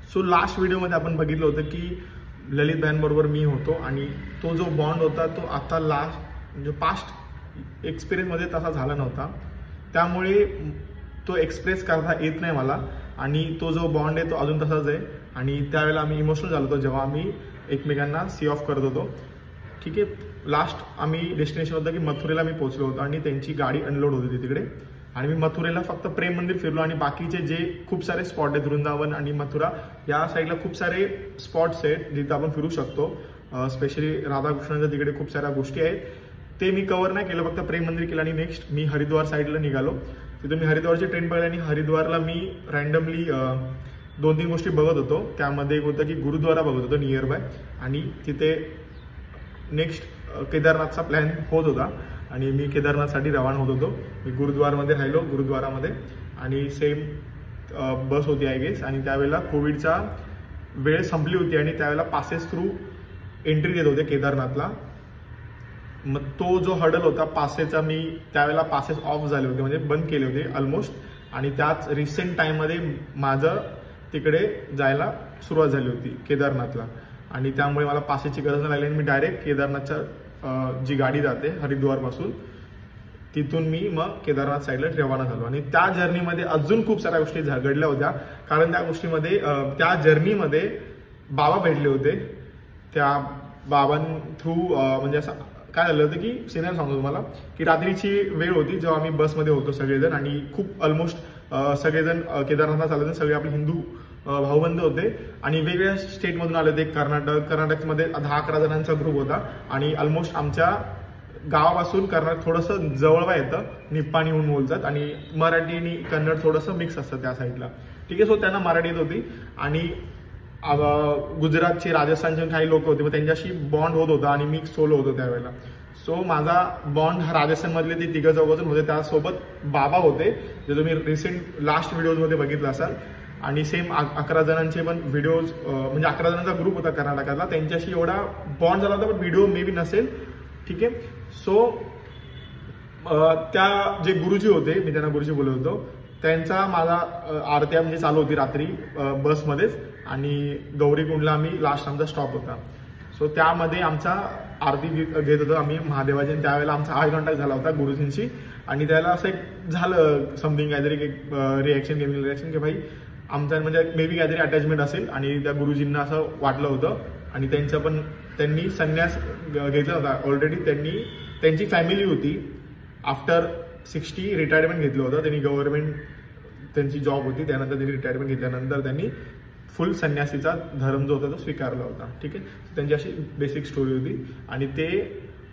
So last व्हिडिओमध्ये आपण बघितलं होतं की ललित भाईंबरोबर मी होतो आणि तो जो बॉन्ड होता तो आता लास्ट म्हणजे पास्ट एक्सपिरियन्समध्ये तसा झाला नव्हता, त्यामुळे तो एक्सप्रेस करता येत नाही मला आणि तो जो बॉन्ड आहे तो अजून तसाच आहे. आणि त्यावेळेला आम्ही इमोशनल झालो होतो जेव्हा आम्ही एकमेकांना सी ऑफ करत होतो. ठीक आहे, लास्ट आम्ही डेस्टिनेशन होतं की मथुरेला मी पोहोचलो होतो आणि त्यांची गाडी अनलोड होती तिकडे आणि मी मथुरेला फक्त प्रेम मंदिर फिरलो आणि बाकीचे जे खूप सारे स्पॉट आहेत वृंदावन आणि मथुरा या साईडला खूप सारे स्पॉट्स आहेत जिथे आपण फिरू शकतो. स्पेशली राधाकृष्णांच्या तिकडे खूप साऱ्या गोष्टी आहेत, ते मी कव्हर नाही केलं, फक्त प्रेम मंदिर केलं. आणि नेक्स्ट मी हरिद्वार साईडला निघालो. तिथून मी हरिद्वारची ट्रेन पकडली आणि हरिद्वारला मी रँडमली 2-3 गोष्टी बघत होतो. त्यामध्ये एक होतं की गुरुद्वारा बघत होतो नियर बाय आणि तिथे नेक्स्ट केदारनाथचा प्लॅन होत होता आणि मी केदारनाथसाठी रवाना होत होतो. मी गुरुद्वारामध्ये राहिलो गुरुद्वारामध्ये आणि सेम बस होती आय गेस आणि त्यावेळेला कोविडचा वेळ संपली होती आणि त्यावेळेला पासेस थ्रू एंट्री देत होते केदारनाथला. मग तो जो हडल होता पासेसचा, मी त्यावेळेला पासेस ऑफ झाले होते म्हणजे बंद केले होते ऑलमोस्ट. आणि त्याच रिसेंट टाईममध्ये माझं तिकडे जायला सुरुवात झाली होती केदारनाथला आणि त्यामुळे मला पासेसची गरज नाही लागली आणि मी डायरेक्ट केदारनाथच्या जी गाडी जाते हरिद्वारपासून तिथून मी मग केदारनाथ साईडला रवाना झालो. आणि त्या जर्नीमध्ये अजून खूप साऱ्या गोष्टी घडल्या होत्या, कारण त्या गोष्टीमध्ये त्या जर्नीमध्ये बाबा भेटले होते. त्या बाबां थ्रू म्हणजे असं काय झालं होतं की सिनियर सांगतो तुम्हाला की रात्रीची वेळ होती जेव्हा आम्ही बसमध्ये होतो सगळेजण आणि खूप ऑलमोस्ट सगळेजण केदारनाथला चालले, सगळे आपले हिंदू भाऊबंद होते आणि वेगवेगळ्या स्टेटमधून आले होते. कर्नाटकमध्ये 10-11 जणांचा ग्रुप होता आणि ऑलमोस्ट आमच्या गावापासून कर्नाटक थोडंसं जवळ येतं, निप्पाणी म्हणून बोलतात आणि मराठी आणि कन्नड थोडंसं मिक्स असतं त्या साईडला. ठीक आहे, सो त्यांना मराठी येत होती आणि गुजरातचे राजस्थानचे काही लोक होते, मग त्यांच्याशी बॉन्ड होत होता आणि मी सोलो होतो त्यावेळेला. सो माझा बॉन्ड हा राजस्थानमधले ते 3-4 होते, त्यासोबत बाबा होते जे तुम्ही रिसेंट लास्ट व्हिडिओजमध्ये बघितलं असाल. आणि सेम 11 जणांचे पण व्हिडिओज म्हणजे 11 जणांचा ग्रुप होता कर्नाटकातला, त्यांच्याशी एवढा बॉन्ड झाला होता पण व्हिडिओ मे बी नसेल. ठीक आहे, सो त्या जे गुरुजी होते, मी त्यांना गुरुजी बोलत होतो, त्यांचा माझा आरत्या म्हणजे चालू होती रात्री बसमध्येच आणि गौरीकुंडला आम्ही लास्ट आमचा स्टॉप होता. सो त्यामध्ये आमचा आरती घेत होतो आम्ही महादेवाची. त्यावेळेला आमचा आय कॉन्टॅक्ट झाला होता गुरुजींशी आणि त्याला असं एक झालं समथिंग काहीतरी रिॲक्शन केमिकल रिॲक्शन की भाई आमचा म्हणजे मे बी काहीतरी अटॅचमेंट असेल आणि त्या गुरुजींना असं वाटलं होतं. आणि त्यांचं पण त्यांनी संन्यास घेतला होता ऑलरेडी, त्यांची फॅमिली होती आफ्टर 60 रिटायरमेंट घेतलं होतं त्यांनी, गव्हर्नमेंट त्यांची जॉब होती, त्यानंतर त्यांनी रिटायरमेंट घेतल्यानंतर त्यांनी फुल संन्यासीचा धर्म जो होता तो स्वीकारला होता. ठीक आहे, त्यांची अशी बेसिक स्टोरी होती आणि ते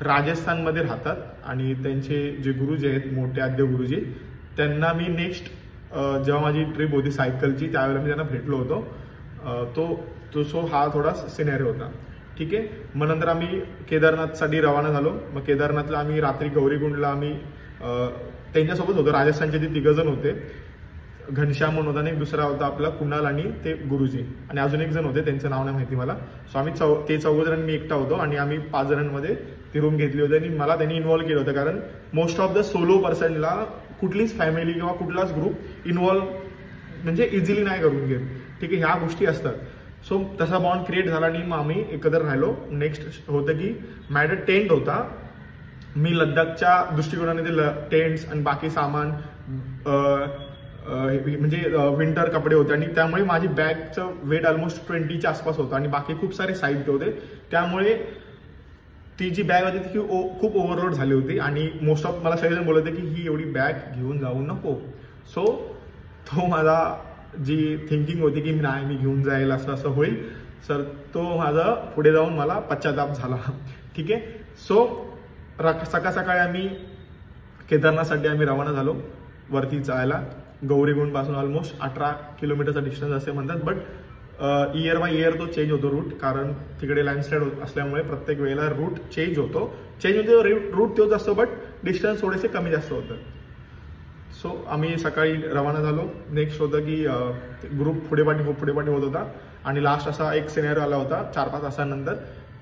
राजस्थानमध्ये राहतात आणि त्यांचे जे गुरुजी आहेत मोठे आद्य गुरुजी, त्यांना मी नेक्स्ट जेव्हा माझी ट्रिप होती सायकलची त्यावेळेला मी त्यांना भेटलो होतो. सो हा थोडा सिनेरिओ होता. ठीक आहे, मग नंतर आम्ही केदारनाथसाठी रवाना झालो. मग केदारनाथला आम्ही रात्री गौरीकुंडला आम्ही त्यांच्यासोबत होतो, राजस्थानचे ते 3 जण होते, घनश्याम म्हणून होता आणि एक दुसरा होता आपला कुणाल आणि ते गुरुजी आणि अजून एक जण होते त्यांचं नाव नाही माहिती मला. सो आम्ही ते 4 जण मी एकटा होतो आणि आम्ही 5 जणांमध्ये ती रूम घेतली होती आणि मला त्यांनी इन्व्हॉल्व केलं होतं, कारण मोस्ट ऑफ द सोलो पर्सनला कुठलीच फॅमिली किंवा कुठलाच ग्रुप इन्व्हॉल्व म्हणजे इझिली नाही करून घेत. ठीक आहे, ह्या गोष्टी असतात. सो तसा बॉन्ड क्रिएट झाला आणि मग आम्ही एकत्र राहिलो. नेक्स्ट होतं की माझ्याकडे टेंट होता, मी लद्दाखच्या दृष्टिकोनाने ते टेंट्स आणि बाकी सामान म्हणजे विंटर कपडे होते आणि त्यामुळे माझी बॅगचं वेट ऑलमोस्ट 20च्या आसपास होतं आणि बाकी खूप सारे साहित्य होते. त्यामुळे ती जी बॅग होती ती खूप ओव्हरलोड झाली होती आणि मोस्ट ऑफ मला सगळेजण बोलत होते की ही एवढी बॅग घेऊन जाऊ नको. सो तो माझा जी थिंकिंग होती की नाही मी घेऊन जाईल असं होईल सर, तो माझा पुढे जाऊन मला पश्चाताप झाला. ठीक आहे, सो सकाळी आम्ही केदारनाथसाठी आम्ही रवाना झालो वरती जायला. गौरीकुंडपासून ऑलमोस्ट 18 किलोमीटरचा डिस्टन्स असे म्हणतात, बट इयर बाय इयर तो चेंज होतो रूट, कारण तिकडे लँडस्लाईड असल्यामुळे प्रत्येक वेळेला रूट चेंज होतो. रूट तोच असतो बट डिस्टन्स थोडेसे कमी जास्त होतं. सो आम्ही सकाळी रवाना झालो. नेक्स्ट होतं की ग्रुप पुढे पाठी होत होता आणि लास्ट असा एक सिनेरिओ आला होता 4-5 तासानंतर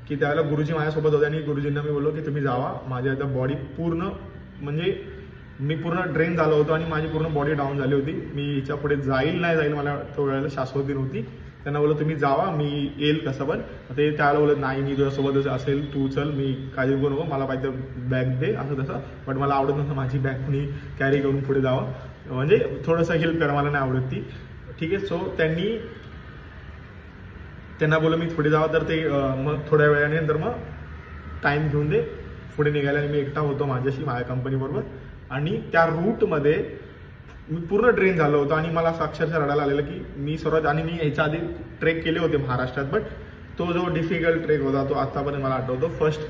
की त्यावेळेला गुरुजी माझ्यासोबत होते आणि गुरुजींना मी बोललो की तुम्ही जावा, माझी आता बॉडी पूर्ण म्हणजे मी पूर्ण ड्रेन झालो होतो आणि माझी पूर्ण बॉडी डाऊन झाली होती. मी हिच्या पुढे जाईल नाही जाईल मला तो वेळेला शाश्वती नव्हती. त्यांना बोललो तुम्ही जावा, मी येईल कसं पण. ते त्याला बोलत नाही मी तुझ्यासोबतच असेल, तू चल, मी काळजी करू नको, मला पाहिजे बॅग दे असं तसं. बट मला आवडत नव्हतं माझी बॅग कुणी कॅरी करून पुढे जावं, म्हणजे थोडंसं हेल्प करा, मला नाही आवडत ती. ठीक आहे. सो त्यांना बोललो मी पुढे जावं, तर ते मग थोड्या वेळाने नंतर मग टाईम घेऊन दे पुढे निघायला. आणि मी एकटा होतो माझ्याशी, माझ्या कंपनीबरोबर. आणि त्या रूटमध्ये मी पूर्ण ट्रेन झालो होतो आणि मला अक्षरशः रडायला आलेलं की मी सर्वात, आणि मी ह्याच्या आधी ट्रेक केले होते महाराष्ट्रात, बट तो जो डिफिकल्ट ट्रेक होता तो आतापर्यंत मला आठवतो. फर्स्ट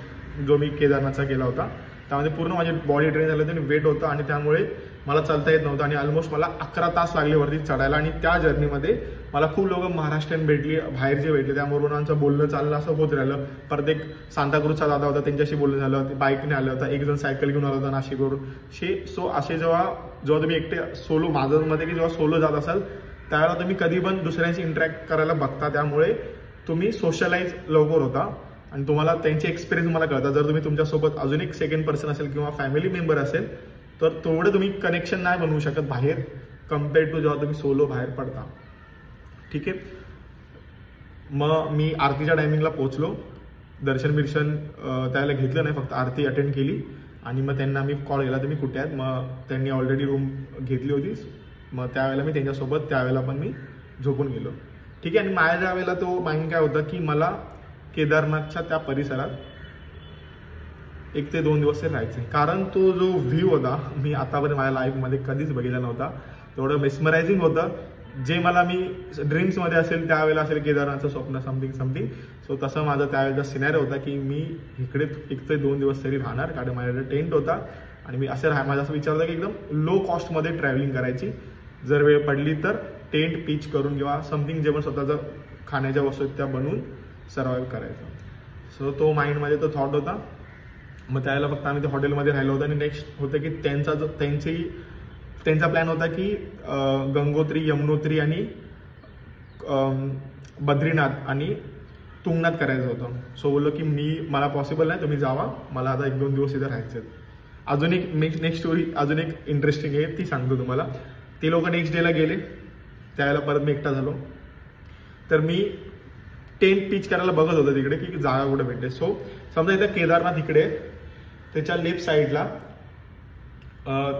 जो मी केदारनाथचा केला होता त्यामध्ये पूर्ण माझी बॉडी ट्रेन झाली होती आणि वेट होतं, आणि त्यामुळे मला चालता येत नव्हतं. आणि ऑलमोस्ट मला 11 तास लागले वरती चढायला. आणि त्या जर्नीमध्ये मला खूप लोक महाराष्ट्रीयन भेटली, बाहेरचे भेटले, त्यामुळे आमचं बोलणं चाललं असं होत राहिलं. परत एक सांताक्रूजचा दादा होता, त्यांच्याशी बोलणं झालं, ते बाईकने आलं होता, एक जण सायकल घेऊन आला होता नाशिकवरून. सो असे जेव्हा तुम्ही एकटे सोलो, माझं मध्ये की जेव्हा सोलो जात असाल त्यावेळेला तुम्ही कधी पण दुसऱ्यांशी इंटरॅक्ट करायला बघता, त्यामुळे तुम्ही सोशलाइज लवकर होता आणि तुम्हाला त्यांचे एक्सपिरियन्स मला कळतात. जर तुम्ही तुमच्यासोबत अजून एक सेकंड पर्सन असेल किंवा फॅमिली मेंबर असेल तर तेवढं तुम्ही कनेक्शन नाही बनवू शकत बाहेर कम्पेअर्ड टू जेव्हा तुम्ही सोलो बाहेर पडता. ठीक आहे. मग मी आरतीच्या टायमिंगला पोहोचलो. दर्शन त्यावेळेला घेतलं नाही, फक्त आरती अटेंड केली. आणि मग त्यांना मी कॉल केला तुम्ही कुठे आहेत. मग त्यांनी ऑलरेडी रूम घेतली होती. मग त्यावेळेला मी त्यांच्यासोबत त्यावेळेला पण मी झोपून गेलो. ठीक आहे. आणि माझ्या त्यावेळेला तो माइंड काय होता की मला केदारनाथच्या त्या परिसरात 1 ते 2 दिवस राहायचं आहे, कारण तो जो व्ह्यू होता मी आतापर्यंत माझ्या लाईफमध्ये कधीच बघितला नव्हता. तेवढं मेस्मरायझिंग होतं, जे मला मी ड्रीम्समध्ये असेल त्यावेळेला असेल केदारनाथचं स्वप्न समथिंग. सो तसं माझं त्यावेळेचा सिनॅरिओ होता की मी इकडे 1 ते 2 दिवस तरी राहणार, कारण माझ्याकडे टेंट होता. आणि मी माझा असं विचार होता की एकदम लो कॉस्टमध्ये ट्रॅव्हलिंग करायची. जर वेळ पडली तर टेंट पिच करून किंवा समथिंग जेवण स्वतःचं खाण्याच्या वस्तू त्या बनवून सर्वाइव्ह करायचं. सो तो माइंडमध्ये तो थॉट होता. मग त्यावेळेला फक्त आम्ही ते हॉटेलमध्ये राहिलो होतो. आणि नेक्स्ट होतं की त्यांचा प्लॅन होता की गंगोत्री, यमुनोत्री आणि बद्रीनाथ आणि तुंगनाथ करायचं होतं. सो बोललो की मला पॉसिबल नाही, तुम्ही जावा, मला आता 1-2 दिवस इथं राहायचं. अजून एक नेक्स्ट स्टोरी अजून एक इंटरेस्टिंग आहे, ती सांगतो तुम्हाला. ते लोक नेक्स्ट डेला गेले, त्यावेळेला परत मी एकटा झालो. तर मी टेंट पिच करायला बघत होतो तिकडे की जागा कुठे भेटते. सो समजा इथं केदारनाथ इकडे, त्याच्या लेफ्ट साईडला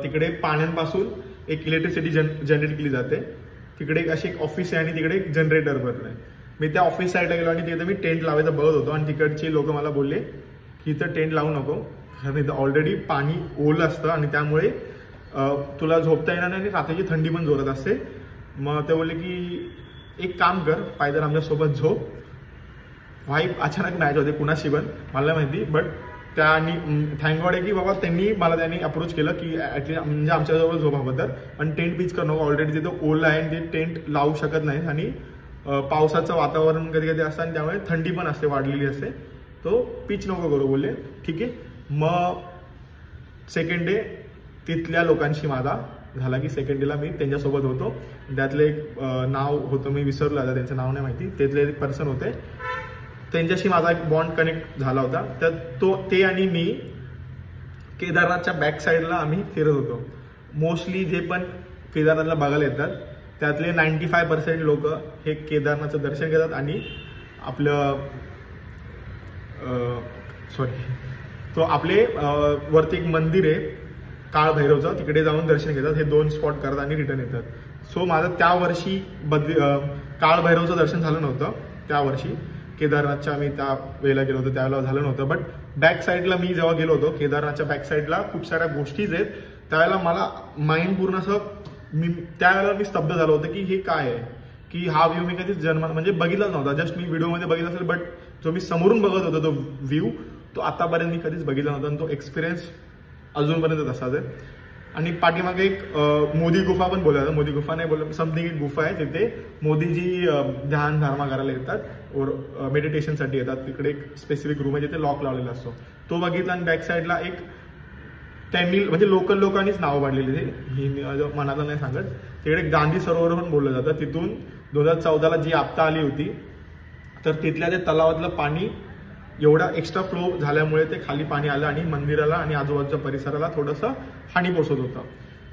तिकडे पाण्यांपासून एक इलेक्ट्रिसिटी जनरेट केली जाते. तिकडे अशी एक ऑफिस आहे आणि तिकडे एक जनरेटर भरलं आहे. मी त्या ऑफिस साईडला गेलो आणि तिथे मी टेंट लावायचं बघत होतो. आणि तिकडचे लोक मला बोलले की इथं टेंट लावू नको, कारण इथं ऑलरेडी पाणी ओलं असतं आणि त्यामुळे तुला झोपता येणार नाही आणि रात्रीची थंडी पण जोरात असते. मग ते बोलले की एक काम कर, पाहिजे आमच्यासोबत झोप. वाईफ अचानक मॅच होते कुणाशी पण मला माहिती, बट त्यांनी थँक गॉड आहे की बाबा त्यांनी अप्रोच केलं की ॲटलीस्ट म्हणजे आमच्याजवळ झोपाबद्दल. पण टेंट पिच करू नको, ऑलरेडी तिथं ओलं आहे आणि ते टेंट लावू शकत नाही. आणि पावसाचं वातावरण कधी कधी असतं आणि त्यामुळे थंडी पण असते, वाढलेली असते. तो पिच नको करू बोलले. ठीक आहे. मग सेकंड डे तिथल्या लोकांशी माझा झाला की सेकंड डेला मी त्यांच्यासोबत होतो. त्यातले एक नाव होतं, मी विसरलो आता, त्यांचं नाव नाही माहिती. त्यातले एक पर्सन होते, त्यांच्याशी माझा एक बॉन्ड कनेक्ट झाला होता. तर ते आणि मी केदारनाथच्या बॅक साईडला आम्ही फिरत होतो. मोस्टली जे पण केदारनाथला बघायला येतात त्यातले 95% लोक हे केदारनाथचं दर्शन घेतात आणि आपलं आपले वरती एक मंदिर आहे काळ भैरवचं, तिकडे जाऊन दर्शन घेतात. हे 2 स्पॉट करतात आणि रिटर्न येतात. सो माझं त्या वर्षी काळ भैरवचं दर्शन झालं नव्हतं. त्या वर्षी केदारनाथच्या मी त्या वेळेला गेलो होतो त्यावेळेला झालं नव्हतं. बट बॅक साईडला मी जेव्हा गेलो होतो केदारनाथच्या बॅक साईडला खूप साऱ्या गोष्टीच आहेत. त्यावेळेला मला माइंड पूर्ण असं त्यावेळेला मी स्तब्ध झालो होतं की हे काय आहे, की हा व्ह्यू मी कधीच म्हणजे बघितलाच नव्हता. जस्ट मी व्हिडिओमध्ये बघितला असेल, बट जो मी समोरून बघत होतो तो व्ह्यू तो आतापर्यंत मी कधीच बघितला नव्हता. आणि तो एक्सपिरियन्स अजूनपर्यंत तसाच आहे. आणि पाठीमागे एक मोदी गुफा पण बोलला जातं, मोदी गुफा नाही बोललं, समथिंग एक गुफा आहे, तिथे मोदीजी ध्यान धारणा करायला येतात और मेडिटेशनसाठी येतात. तिकडे एक स्पेसिफिक रूम आहे जिथे लॉक लावलेला असतो, तो बघितला. आणि बॅक साईडला एक त्यांनी म्हणजे लोकल लोकांनीच नावं पाडलेली, ही मनाला नाही सांगत. तिकडे गांधी सरोवर पण बोललं जातं. तिथून 2014ला जी आपदा आली होती तर तिथल्या ते तलावातलं पाणी एवढा एक्स्ट्रा फ्लो झाल्यामुळे ते खाली पाणी आलं आणि मंदिराला आणि आजूबाजूच्या परिसराला थोडंसं हानी पोचत होतं.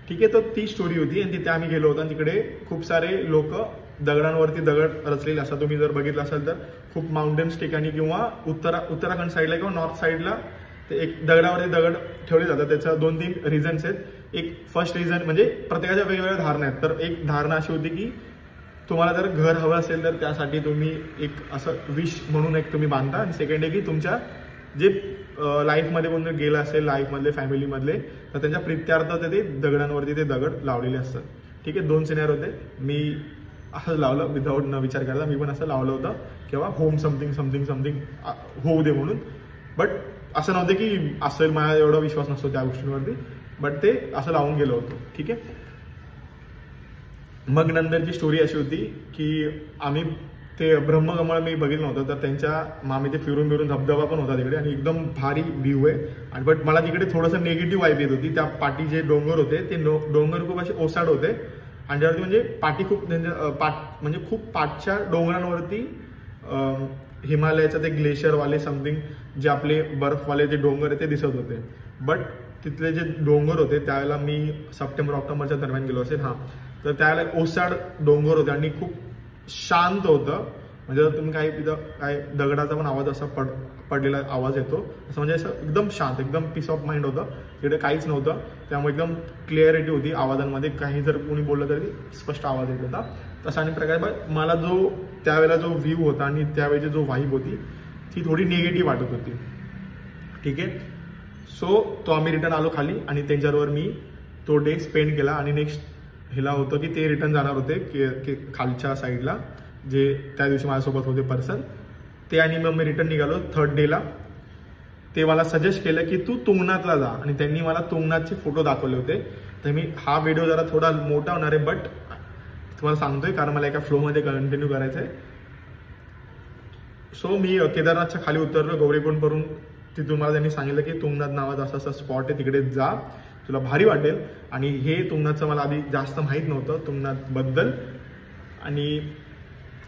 ठीक आहे. तर ती स्टोरी होती आणि तिथे आम्ही गेलो होतो आणि तिकडे खूप सारे लोक दगडांवरती दगड रचलेले असतात. तुम्ही जर बघितलं असाल तर खूप माउंटेन्स ठिकाणी किंवा उत्तराखंड साईडला किंवा नॉर्थ साईडला ते एक दगडावरती दगड ठेवले जातात. त्याच्या 2-3 रिझन्स आहेत. एक फर्स्ट रिझन म्हणजे प्रत्येकाच्या वेगवेगळ्या धारणा आहेत. तर एक धारणा अशी होती की तुम्हाला जर घर हवं असेल तर त्यासाठी तुम्ही एक असं विश म्हणून एक तुम्ही बांधता. आणि सेकंड आहे की तुमच्या जे लाईफमध्ये कोणी गेलं असेल, लाईफमधले फॅमिलीमधले, तर त्यांच्या प्रित्यार्थ ते दगडांवरती ते दगड लावलेले असतात. ठीक आहे, 2 सिनेरियो होते. मी असंच लावलं विदाऊट न विचार करता. मी पण असं लावलं होतं किंवा होम समथिंग समथिंग समथिंग होऊ दे म्हणून. बट असं नव्हतं की असेल, माझा एवढा विश्वास नसतो त्या गोष्टींवरती, बट ते असं लावून गेलो होतो. ठीक आहे. मग नंतरची स्टोरी अशी होती की आम्ही ते ब्रह्मकमळ मी बघितलं नव्हतं, तर त्यांच्या आम्ही ते फिरून धबधबा पण होता तिकडे आणि एकदम भारी व्ह्यू आहे. आणि बट मला तिकडे थोडंसं निगेटिव्ह वाईब येत होती. त्या पाठी जे डोंगर होते ते डोंगर खूप असे ओसाड होते आणि त्यावरती म्हणजे पाठी खूप म्हणजे खूप पाठच्या डोंगरांवरती हिमालयाचं ते ग्लेशियरवाले समथिंग जे आपले बर्फवाले जे डोंगर आहे ते दिसत होते. बट तिथले जे डोंगर होते त्यावेळेला मी सप्टेंबर-ऑक्टोबरच्या दरम्यान गेलो असेल. हां, तर त्यावेळेला ओसाड डोंगर होते आणि खूप शांत होतं. म्हणजे तुम्ही काही तिथं काय दगडाचा पण आवाज असा पडलेला आवाज येतो असं, म्हणजे असं एकदम शांत, एकदम पीस ऑफ माइंड होतं. तिकडे काहीच नव्हतं, त्यामुळे एकदम क्लिअरिटी होती आवाजांमध्ये. काही जर कोणी बोललं तरी स्पष्ट आवाज येत होता. तसा आणि प्रकारे मला जो त्यावेळेला जो व्ह्यू होता आणि त्यावेळेची जो व्हाईब होती ती थोडी निगेटिव्ह वाटत होती. ठीक आहे. सो तो आम्ही रिटर्न आलो खाली आणि त्यांच्याबरोबर मी तो डे स्पेंड केला. आणि नेक्स्ट ह्याला होतं की ते रिटर्न जाणार होते की खालच्या साईडला जे त्या दिवशी माझ्यासोबत होते पर्सन ते. आणि मग मी रिटर्न निघालो 3rd डेला. ते मला सजेस्ट केलं की तू तुंगनाथला जा आणि त्यांनी मला तुंगनाथचे फोटो दाखवले होते. तर मी हा व्हिडिओ जरा थोडा मोठा होणार आहे, बट तुम्हाला सांगतोय कारण मला एका फ्लोमध्ये कंटिन्यू करायचं आहे. सो मी केदारनाथच्या खाली उतरलो गौरीकुंडवरून. तिथून मला त्यांनी सांगितलं की तुंगनाथ नावाचा असा असा स्पॉट आहे, तिकडे जा, तुला भारी वाटेल. आणि हे तुंगनाथचं मला आधी जास्त माहीत नव्हतं तुंगनाथबद्दल. आणि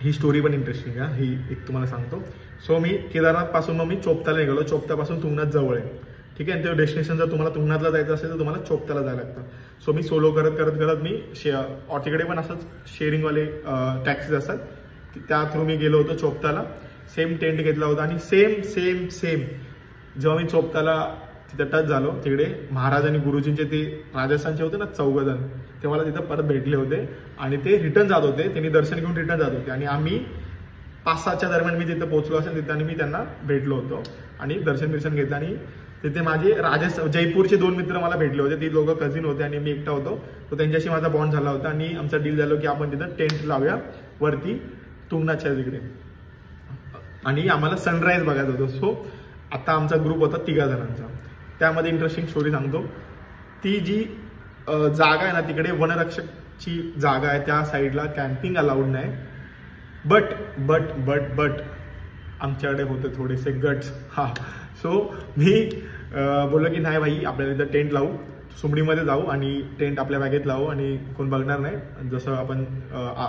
ही स्टोरी पण इंटरेस्टिंग आहे, ही एक तुम्हाला सांगतो. सो मी केदारनाथपासून मग मी चोपताला निघालो. चोपतापासून तुंगनाथ जवळ आहे. ठीक आहे. आणि ते डेस्टिनेशन जर तुम्हाला तुंगनाथला जायचं असेल तर तुम्हाला चोपताला जायला लागतं. सो मी सोलो करत मी तिकडे पण असंच शेअरिंगवाले टॅक्सीज असतात, त्या थ्रू मी गेलो होतो चोपताला. सेम टेंट घेतला होता आणि सेम जेव्हा मी चोपताला तिथं टच झालो, तिकडे महाराज आणि गुरुजींचे ते राजस्थानचे होते ना 4 जण, ते मला तिथं परत भेटले होते आणि ते रिटर्न जात होते. त्यांनी दर्शन घेऊन रिटर्न जात होते आणि आम्ही 5-6च्या दरम्यान मी तिथं पोहोचलो असेल तिथं आणि मी त्यांना भेटलो होतो आणि दर्शन घेतलं. आणि तिथे माझे जयपूरचे 2 मित्र मला भेटले होते. ती दोघं कझिन होते आणि मी एकटा होतो. तर त्यांच्याशी माझा बॉन्ड झाला होता आणि आमचा डील झालो की आपण तिथं टेंट लावूया वरती तुंगनाथच्या तिकडे. आणि आम्हाला सनराईज बघायचं होतं. सो आता आमचा ग्रुप होता 3 जणांचा. त्यामध्ये इंटरेस्टिंग स्टोरी सांगतो. ती जी जागा आहे ना, तिकडे वनरक्षकची जागा आहे, त्या साईडला कॅम्पिंग अलाउड नाही. बट आमच्याकडे होते थोडेसे गट्स. हा, सो मी बोललो की नाही भाई, आपल्याला इथं टेंट लावू, सुमडीमध्ये जाऊ आणि टेंट आपल्या बॅगेत लावू आणि कोण बघणार नाही. जसं आपण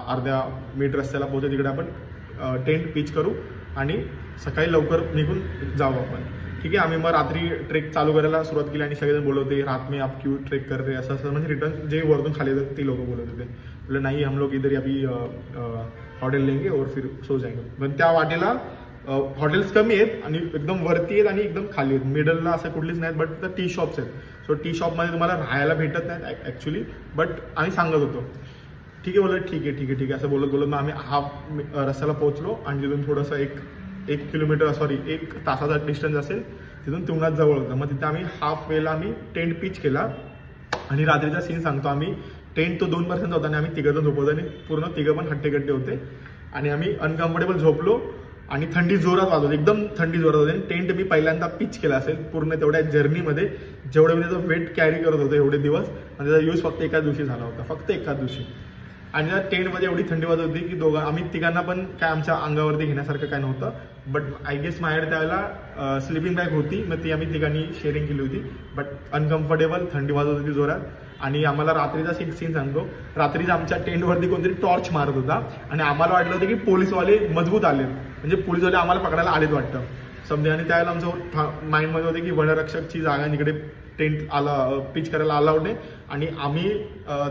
अर्ध्या मीट रस्त्याला पोहोचू तिकडे आपण टेंट पिच करू आणि सकाळी लवकर निघून जाऊ आपण. ठीक आहे. आम्ही मग रात्री ट्रेक चालू करायला सुरुवात केली आणि सगळेजण बोलत होते रात में आप क्यों ट्रेक कर रहे, असं म्हणजे रिटर्न जे वरतून खाली येतात ते लोक बोलत होते. बोलले नाही, हम लोग इधर अभी हॉटेल लेंगे और फिर सो जाएंगे. पण त्या वाटेला हॉटेल्स कमी आहेत आणि एकदम वरती आहेत आणि एकदम खाली आहेत, मिडलला असं कुठलीच नाहीत. बट तर टी शॉप्स आहेत. सो टी शॉपमध्ये तुम्हाला राहायला भेटत नाहीत ॲक्च्युली. बट आम्ही सांगत होतो ठीक आहे, बोलत ठीक आहे असं बोलत मग आम्ही हाफ रस्त्याला पोहोचलो आणि तिथून थोडंसं एक किलोमीटर 1 तासाचा डिस्टन्स असेल तिथून तुंगनाथ जवळ होतं. मग तिथं आम्ही हाफ वेला आम्ही टेंट पिच केला आणि रात्रीचा सीन सांगतो. आम्ही टेंट तो 2% होता आणि आम्ही 3 जण झोपवतो आणि पूर्ण 3 पण हट्टेकट्टे होते आणि आम्ही अनकम्फर्टेबल झोपलो आणि थंडी जोरात वाजत होती, एकदम थंडी जोरात होती. टेंट मी पहिल्यांदा पिच केला असेल पूर्ण तेवढ्या जर्नीमध्ये, जेवढे मी त्याचं वेट कॅरी करत होतो एवढे दिवस, आणि त्याचा यूज फक्त एकाच दिवशी झाला होता, फक्त एकाच दिवशी. आणि त्या टेंटमध्ये एवढी थंडी वाजत होती की आम्ही 3 पण काय आमच्या अंगावरती घेण्यासारखं काय नव्हतं. बट आय गेस माझ्याकडे त्यावेळेला स्लिपिंग बॅग होती, मग ती आम्ही 3 शेअरिंग केली होती. बट अनकम्फर्टेबल, थंडी वाजत होती जोरात. आणि आम्हाला रात्रीचा सीन सांगतो. रात्रीचा आमच्या टेंटवरती कोणतरी टॉर्च मारत होता आणि आम्हाला वाटलं होतं की पोलीसवाले मजबूत आले, म्हणजे पोलीसवाले आम्हाला पकडायला आलेत वाटतं समजे. आणि त्यावेळेला आमचं माइंडमध्ये होते की वनरक्षकची जागा तिकडे टेंट पिच करायला अलाउड नाही आणि आम्ही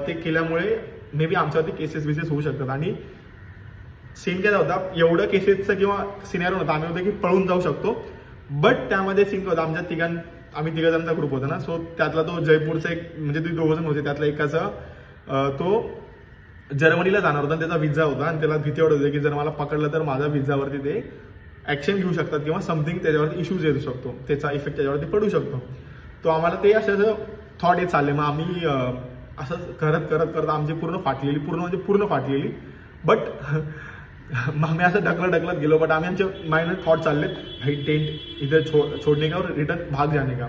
ते केल्यामुळे मे बी आमच्यावरती केसेस होऊ शकतात. आणि सीन काय होता, एवढं केसेसचं किंवा सिनेरिओ नव्हता, आम्ही होतं की पळून जाऊ शकतो, बट त्यामध्ये सीन होता आमच्या आम्ही तिघांचा ग्रुप होता ना, सो त्यातला तो जयपूरचा एक म्हणजे ते 2 जण होते, त्यातला एकाचा तो जर्मनीला जाणार होता, त्याचा व्हिसा होता आणि त्याला भीती वाटत होती की जर मला पकडलं तर माझ्या व्हिसावरती ते ऍक्शन घेऊ शकतात किंवा समथिंग त्याच्यावरती इश्यूज येऊ शकतो, त्याचा इफेक्ट त्याच्यावरती पडू शकतो. तो आम्हाला ते असं थॉट येत चालले. मग आम्ही असं करत करत करत आमची पूर्ण फाटलेली, बट मग आम्ही असं ढकलत गेलो, बट आमच्या माइंड थॉट चालले भाई टेंट इधर छोड़ने का और रिटर्न भाग जाने का.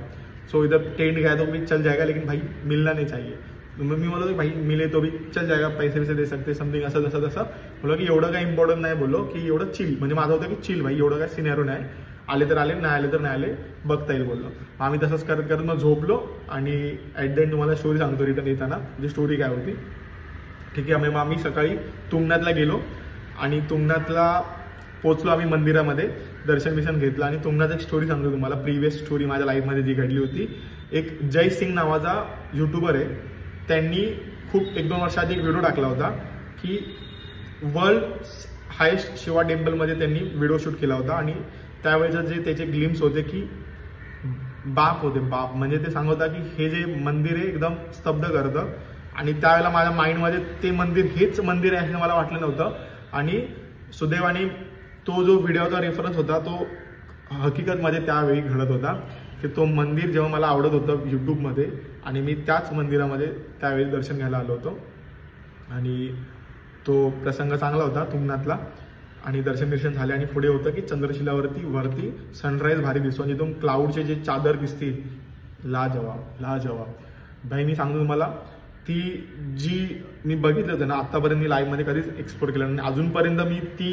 सो इधर टेंट गया तो भी चल जाएगा, लेकिन भाई मिलना नहीं चाहिए. मग मी बोललो भाई मिले तो भी चल जाएगा, पैसे दे सकते समथिंग असं तसं बोललो की एवढं काही इम्पॉर्टंट नाही, बोललो की एवढं चिल, म्हणजे माझं होतं की चिल भाई, एवढं काय सिनेरिओ नाही, आले तर आले, नाही आले तर नाही आले, बघता येईल बोललो. आम्ही तसंच करत करत मग झोपलो आणि ॲट द एंड तुम्हाला स्टोरी सांगतो रिटर्न येताना म्हणजे स्टोरी काय होती. ठीक आहे. मग आम्ही सकाळी तुंगनाथला गेलो आणि तुंगनाथला पोचलो आम्ही मंदिरामध्ये, दर्शन घेतलं आणि तुंगनाथ एक स्टोरी सांगतो तुम्हाला, प्रिव्हियस स्टोरी माझ्या लाईफमध्ये जी घडली होती. एक जय सिंग नावाचा यूट्यूबर आहे, त्यांनी खूप 1-2 वर्षाआधी एक व्हिडिओ टाकला होता की वर्ल्ड हायेस्ट शिवा टेम्पलमध्ये त्यांनी व्हिडिओ शूट केला होता आणि त्यावेळेचं जे त्याचे ग्लिम्स होते की बाप म्हणजे ते सांगत की हे जे मंदिर आहे एकदम स्तब्ध करतं आणि त्यावेळेला माझ्या माइंडमध्ये ते मंदिर हेच मंदिर आहे असं मला वाटलं नव्हतं. आणि सुदैवाने तो जो व्हिडिओचा रेफरन्स होता तो हकीकतमध्ये त्यावेळी घडत होता की तो मंदिर जेव्हा मला आवडत होतं यूट्यूबमध्ये आणि मी त्याच मंदिरामध्ये त्यावेळी दर्शन घ्यायला आलो होतो आणि तो प्रसंग चांगला होता तुंगनाथला. आणि दर्शन झाले आणि पुढे होतं की चंद्रशिलावरती सनराईज भारी दिसतो आणि तिथून क्लाउडचे जे चादर दिसतील, लाजवाब भाई. मी सांगतो तुम्हाला, ती जी मी बघितलं होतं ना आत्तापर्यंत मी लाईव्हमध्ये कधीच एक्सप्लोर केलं नाही अजूनपर्यंत. मी ती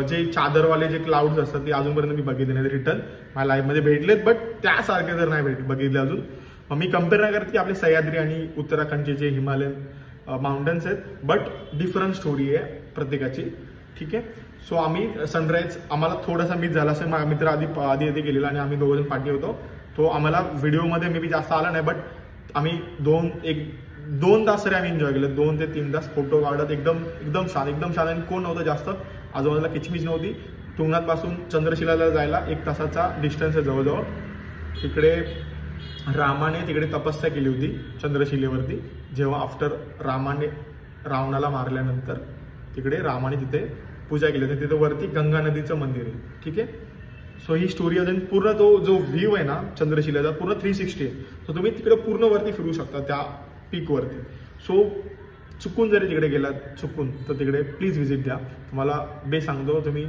जे चादरवाले जे क्लाउड्स असतात ते अजूनपर्यंत मी बघितले नाही. रिटर्न माझ्या लाईफमध्ये भेटलेत, बट त्यासारखे जर नाही बघितले अजून. मग मी कम्पेअर नाही करत की आपले सह्याद्री आणि उत्तराखंडचे जे हिमालयन माउंटन्स आहेत, बट डिफरंट स्टोरी आहे प्रत्येकाची. ठीक आहे. सो आम्ही सनराईज आम्हाला थोडासा मिस झाला असेल, माझा मित्र आधी येथे गेलेला आणि आम्ही 2 जण पाठी होतो. तो आम्हाला व्हिडिओमध्ये मे बी जास्त आला नाही, बट आम्ही 2 तास तरी आम्ही एन्जॉय केले. 2 ते 3 तास फोटो काढत एकदम शांत आणि कोण नव्हतं जास्त, आजूबाजूला किचमिच नव्हती. तुंगनाथपासून चंद्रशिलाला जायला 1 तासाचा डिस्टन्स आहे जवळजवळ. तिकडे रामाने तिकडे तपस्या केली होती चंद्रशिलेवरती, जेव्हा आफ्टर रामाने रावणाला मारल्यानंतर तिकडे रामाने तिथे पूजा केली होती. तिथे वरती गंगा नदीचं मंदिर आहे. ठीक आहे. सो ही स्टोरी अजून पूर्ण तो जो व्ह्यू आहे ना चंद्रशिलेचा पूर्ण 360 आहे. सो तुम्ही तिकडे पूर्ण वरती फिरू शकता त्या पीकवरती. सो चुकून जरी तिकडे गेलात तर तिकडे प्लीज व्हिजिट द्या. तुम्हाला बेस्ट सांगतो, तुम्ही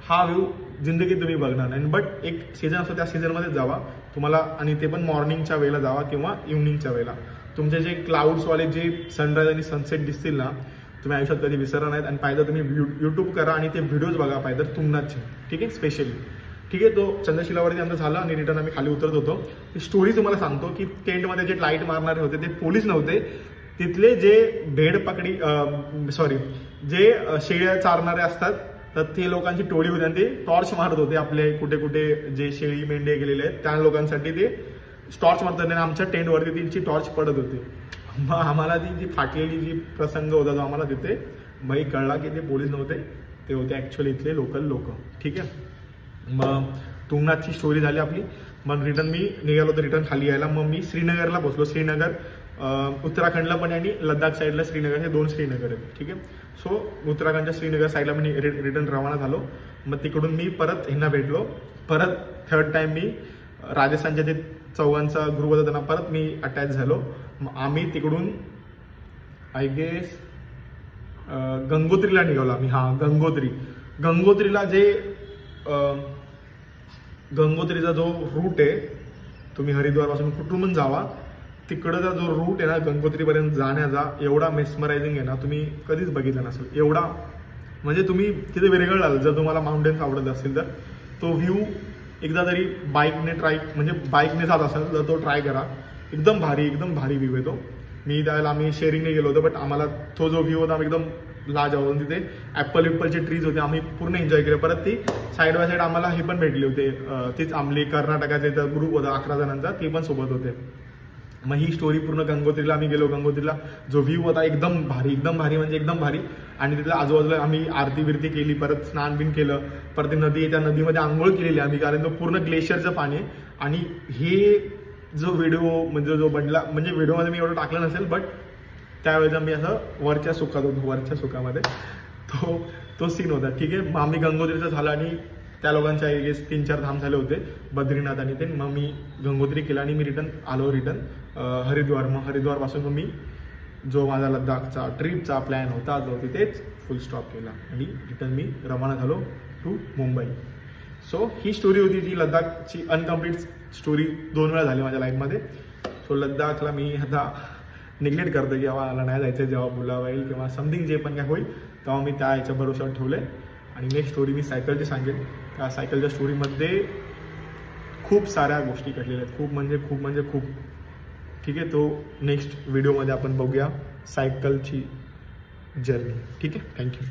हा व्ह्यू जिंदगीत तुम्ही बघणार नाही. बट एक सीझन असतो त्या सीझनमध्ये जावा तुम्हाला, आणि ते पण मॉर्निंगच्या वेळेला जावा किंवा इव्हनिंगच्या वेळेला. तुमचे जे क्लाउड्सवाले जे सनराईज आणि सनसेट दिसतील ना, तुम्ही आयुष्यात कधी विसरणार नाहीत. आणि पाहिजे तुम्ही यूट्यूब करा आणि ते व्हिडिओज बघा पाहिजे तुंगनाथचे. ठीक आहे. स्पेशली ठीक आहे. तो चंद्रशिलावरती आमचं झालं आणि रिटर्न आम्ही खाली उतरत होतो. ती स्टोरी तुम्हाला सांगतो की टेंटमध्ये जे लाईट मारणारे होते ते पोलीस नव्हते, तिथले जे जे शेळ्या चारणारे असतात तर ते लोकांची टोळी होती आणि ते टॉर्च मारत होते. आपले कुठे कुठे जे शेळी मेंढे गेलेले आहेत त्या लोकांसाठी ते टॉर्च मारतात आणि आमच्या टेंटवरती त्यांची टॉर्च पडत होते. मग आम्हाला ती जी फाटलेली जी प्रसंग होता तो आम्हाला तिथे माहीत कळला की ते पोलीस नव्हते, ते होते ॲक्च्युअली इथले लोकल लोक. ठीक आहे. मग तुंगनाथची स्टोरी झाली आपली. मग रिटर्न मी निघालो तर रिटर्न खाली यायला. मग मी श्रीनगरला पोचलो. श्रीनगर उत्तराखंडला पण आणि लद्दाख साईडला श्रीनगर, हे 2 श्रीनगर आहेत. ठीक आहे. सो उत्तराखंडच्या श्रीनगर साईडला मी रिटर्न रवाना झालो. मग तिकडून मी परत ह्यांना भेटलो. परत 3rd टाइम मी राजस्थानच्या जे 4 ग्रुप होता त्यांना परत मी अटॅच झालो. मग आम्ही तिकडून आय गेस गंगोत्रीला निघालो आम्ही. गंगोत्रीला जे गंगोत्रीचा जो रूट आहे, तुम्ही हरिद्वारपासून कुठून जावा तिकडचा जो रूट आहे ना गंगोत्रीपर्यंत जाण्याचा, एवढा मेस्मरायझिंग आहे ना, तुम्ही कधीच बघितलं नसेल. एवढा म्हणजे तुम्ही तिथे विरघळ आलं. जर तुम्हाला माउंटेन्स आवडत असेल तर तो व्ह्यू एकदा तरी बाईकने जात असेल तर तो ट्राय करा. एकदम भारी व्ह्यू आहे तो. मी त्यावेळेला आम्ही शेअरिंगने गेलो होतो, बट आम्हाला तो जो व्ह्यू होता एकदम लाजवाब. तिथे ॲपलचे ट्रीज होते, आम्ही पूर्ण एन्जॉय केले. परत ती साईड बाय साईड आम्हाला हे पण भेटले होते, तीच आमली कर्नाटकाचे ग्रुप होता 11 जणांचा, ते पण सोबत होते. मग ही स्टोरी पूर्ण गंगोत्रीला आम्ही गेलो. गंगोत्रीला जो व्ह्यू होता एकदम भारी म्हणजे एकदम भारी. आणि तिथल्या आजूबाजूला आम्ही आरती बिरती केली, परत स्नान बिन केलं, परत नदी त्या नदीमध्ये आंघोळ केलेली आम्ही, कारण तो पूर्ण ग्लेशियरचं पाणी आहे. आणि हे जो व्हिडिओ म्हणजे जो बनला, म्हणजे व्हिडिओमध्ये मी एवढं टाकलं नसेल, बट त्यावेळेला मी असं वरच्या सुखात होतो, वरच्या सुखामध्ये तो सीन होता. ठीक आहे, मग आम्ही गंगोत्रीचं झालं आणि त्या लोकांच्या 3-4 धाम झाले होते, बद्रीनाथ आणि ते. मग मी गंगोत्री केलं आणि मी आलो हरिद्वार. मग हरिद्वारपासून मग मी जो माझा लद्दाखचा ट्रिपचा प्लॅन होता तो तिथेच फुल स्टॉप केला आणि रिटर्न मी रवाना झालो टू मुंबई. सो ही स्टोरी होती जी लद्दाखची अनकम्प्लीट स्टोरी 2 वेळा झाली माझ्या लाईफमध्ये. सो लद्दाखला मी आता निग्लेक्ट करतो की बाबा मला नाही जायचं, जेव्हा बोलावं येईल किंवा समथिंग जे पण काय होईल तेव्हा मी त्या याच्या भरोशावर ठेवलं आहे. आणि नेक्स्ट स्टोरी मी सायकलची सांगेन. त्या सायकलच्या स्टोरीमध्ये खूप साऱ्या गोष्टी घडलेल्या आहेत, खूप म्हणजे खूप. ठीक आहे, तो नेक्स्ट व्हिडिओमध्ये आपण बघूया सायकलची जर्नी. ठीक आहे, थँक्यू.